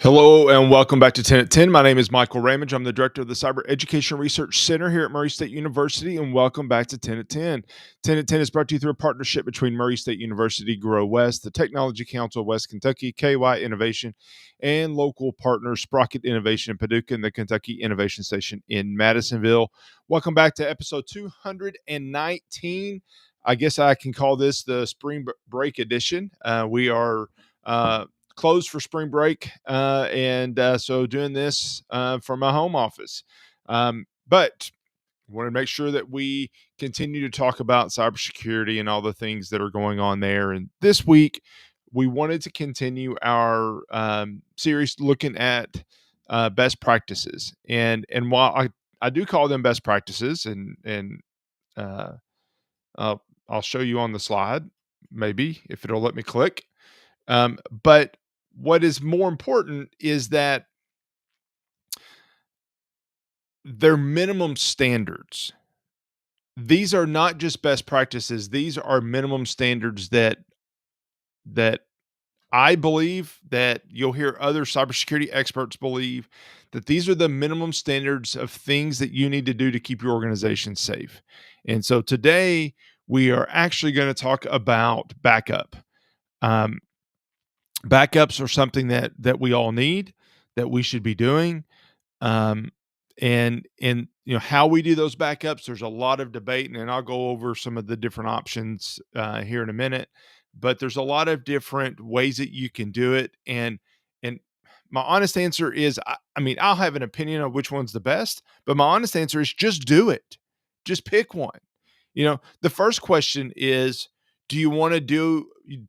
Hello and welcome back to 10 at 10. My name is Michael Ramage. I'm the director of the Cyber Education Research Center here at Murray State University, and welcome back to 10 at 10. 10 at 10 is brought to you through a partnership between Murray State University, Grow West, the Technology Council of West Kentucky, KY Innovation, and local partners Sprocket Innovation in Paducah and the Kentucky Innovation Station in Madisonville. Welcome back to episode 219. I guess I can call this the spring break edition. We are closed for spring break, and so doing this from my home office. But want to make sure that we continue to talk about cybersecurity and all the things that are going on there. And this week, we wanted to continue our series looking at best practices. And while I do call them best practices, and uh, I'll show you on the slide, maybe if it'll let me click. But what is more important is that they're minimum standards. These are not just best practices. These are minimum standards that I believe, that you'll hear other cybersecurity experts believe, that these are the minimum standards of things that you need to do to keep your organization safe. And so today we are actually going to talk about backup. Um, Backups are something that we all need, that we should be doing. Um, and how we do those backups, there's a lot of debate, and I'll go over some of the different options here in a minute. But there's a lot of different ways that you can do it, and my honest answer is, I mean, I'll have an opinion on which one's the best, but my honest answer is just do it. Just pick one. The first question is,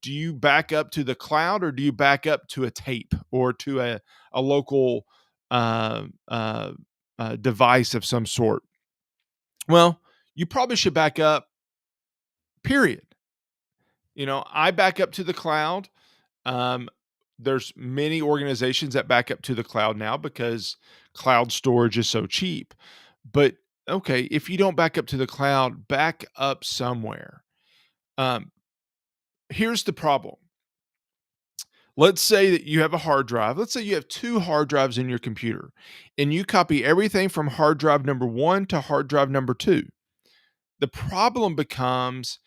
do you back up to the cloud, or do you back up to a tape or to a local uh, uh, device of some sort? Well, you probably should back up, period. I back up to the cloud. Um, there's many organizations that back up to the cloud now because cloud storage is so cheap. But okay, if you don't back up to the cloud, back up somewhere. Um, Here's the problem. Let's say that you have a hard drive. Let's say you have two hard drives in your computer, and you copy everything from hard drive number one to hard drive number two. The problem becomes,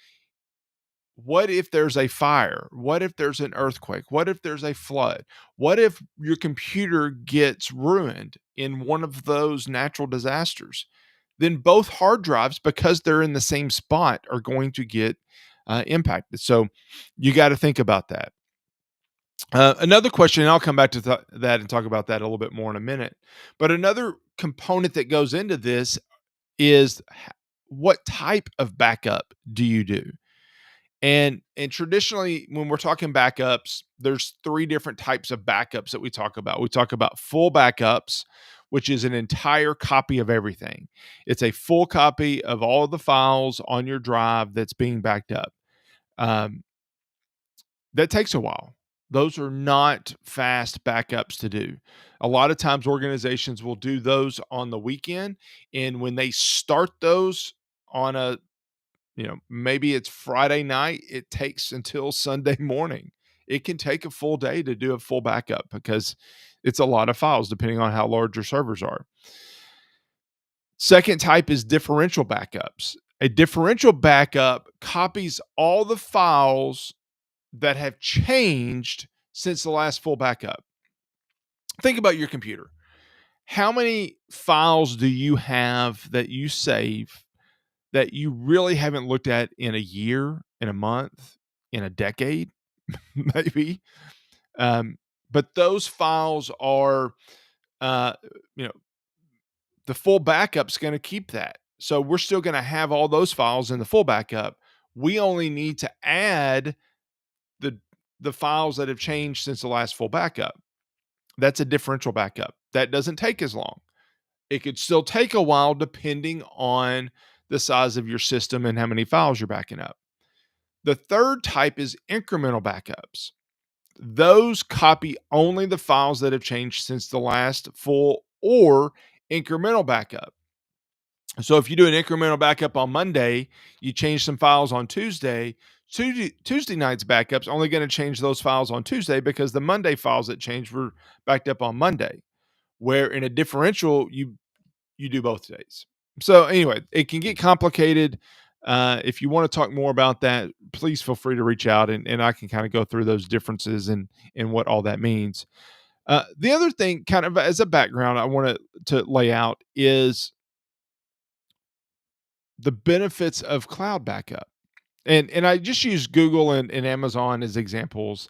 what if there's a fire? What if there's an earthquake? What if there's a flood? What if your computer gets ruined in one of those natural disasters? Then both hard drives, because they're in the same spot, are going to get impacted. So you got to think about that. Another question, and I'll come back to that and talk about that a little bit more in a minute. But another component that goes into this is, what type of backup do you do? And traditionally, when we're talking backups, there's three different types of backups that we talk about. We talk about full backups, which is an entire copy of everything. It's a full copy of all of the files on your drive that's being backed up. Um, that takes a while. Those are not fast backups to do. A lot of times organizations will do those on the weekend, and when they start those on maybe it's Friday night, it takes until Sunday morning. It can take a full day to do a full backup because it's a lot of files depending on how large your servers are. Second type is differential backups. A differential backup copies all the files that have changed since the last full backup. Think about your computer. How many files do you have that you save that you really haven't looked at in a year, in a month, in a decade, maybe? Um, but those files are, uh, you know, the full backup's going to keep that. So we're still going to have all those files in the full backup. We only need to add the the files that have changed since the last full backup. That's a differential backup. That doesn't take as long. It could still take a while depending on the size of your system and how many files you're backing up. The third type is incremental backups. Those copy only the files that have changed since the last full or incremental backup. So if you do an incremental backup on Monday, you change some files on Tuesday, Tuesday night's backups only going to change those files on Tuesday because the Monday files that changed were backed up on Monday. Where in a differential, you do both days. So anyway, it can get complicated. If you want to talk more about that, please feel free to reach out and I can kind of go through those differences and what all that means. The other thing, kind of as a background, I want to lay out is the benefits of cloud backup. And I just use Google and Amazon as examples.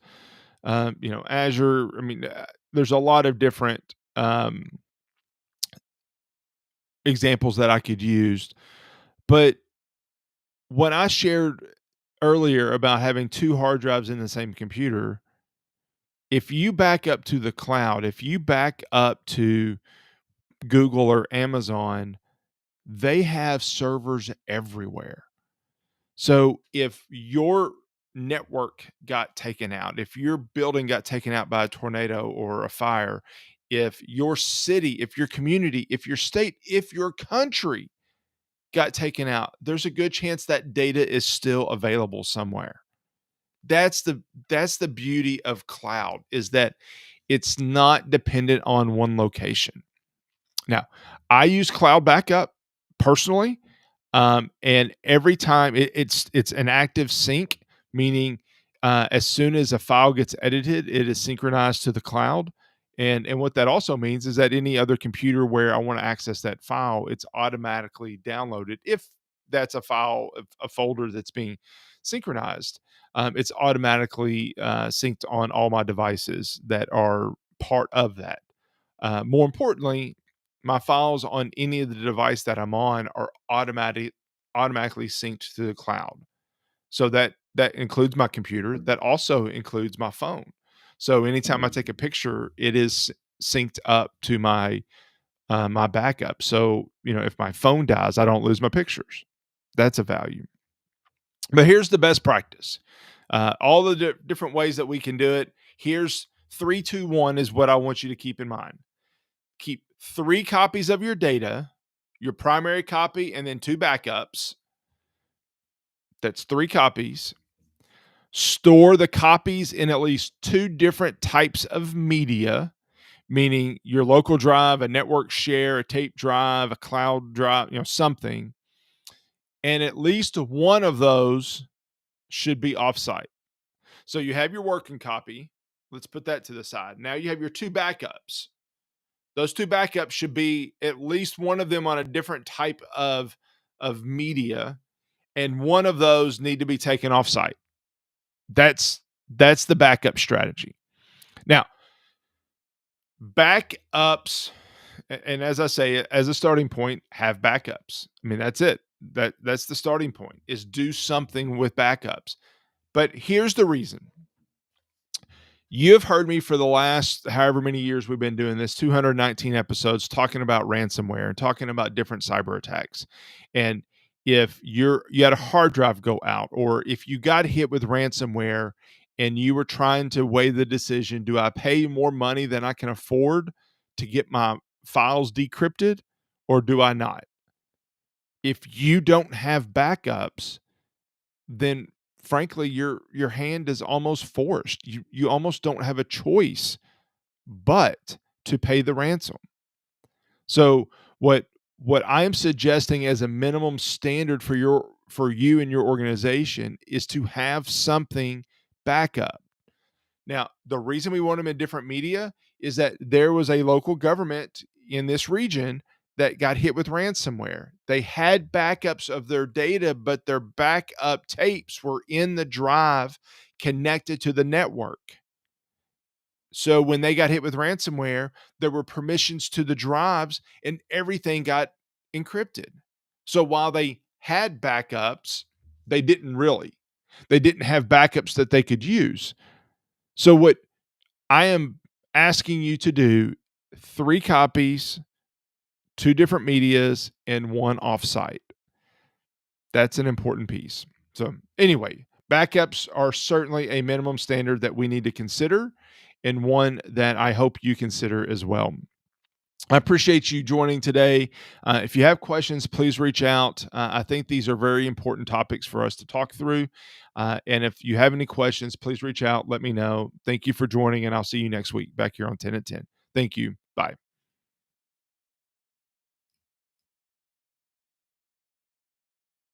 Azure. I mean, there's a lot of different examples that I could use, but when I shared earlier about having 2 hard drives in the same computer, if you back up to the cloud, if you back up to Google or Amazon, they have servers everywhere. So if your network got taken out, if your building got taken out by a tornado or a fire, if your city, if your community, if your state, if your country got taken out, there's a good chance that data is still available somewhere. That's the that's the beauty of cloud is that it's not dependent on one location. Now, I use cloud backup personally, and every time it's an active sync, meaning as soon as a file gets edited, it is synchronized to the cloud. And what that also means is that any other computer where I want to access that file, it's automatically downloaded. If that's a file, a folder that's being synchronized, it's automatically synced on all my devices that are part of that. More importantly, my files on any of the device that I'm on are automatically synced to the cloud. So that includes my computer. That also includes my phone. So anytime I take a picture, it is synced up to my backup. So if my phone dies, I don't lose my pictures. That's a value. But here's the best practice. All the different ways that we can do it. Here's 3, 2, 1 is what I want you to keep in mind. Keep 3 copies of your data, your primary copy, and then 2 backups. That's 3 copies. Store the copies in at least 2 different types of media, meaning your local drive, a network share, a tape drive, a cloud drive, something. And at least one of those should be offsite. So you have your working copy. Let's put that to the side. Now you have your 2 backups. Those 2 backups should be at least one of them on a different type of media, and one of those need to be taken offsite. That's the backup strategy. Now, backups, and as I say, as a starting point, have backups. I mean, that's it. That's the starting point is do something with backups. But here's the reason. You have heard me for the last however many years we've been doing this 219 episodes talking about ransomware and talking about different cyber attacks. And if you had a hard drive go out, or if you got hit with ransomware and you were trying to weigh the decision, do I pay more money than I can afford to get my files decrypted, or do I not? If you don't have backups, then frankly your hand is almost forced. You almost don't have a choice but to pay the ransom. So what I am suggesting as a minimum standard for you and your organization is to have something backup. Now, the reason we want them in different media is that there was a local government in this region that got hit with ransomware. They had backups of their data, but their backup tapes were in the drive connected to the network. So when they got hit with ransomware, there were permissions to the drives and everything got encrypted. So while they had backups, they didn't really. They didn't have backups that they could use. So what I am asking you to do, 3 copies, 2 different medias, and 1 offsite. That's an important piece. So anyway, backups are certainly a minimum standard that we need to consider, and one that I hope you consider as well. I appreciate you joining today. If you have questions, please reach out. I think these are very important topics for us to talk through. And if you have any questions, please reach out. Let me know. Thank you for joining, and I'll see you next week back here on 10 at 10. Thank you. Bye.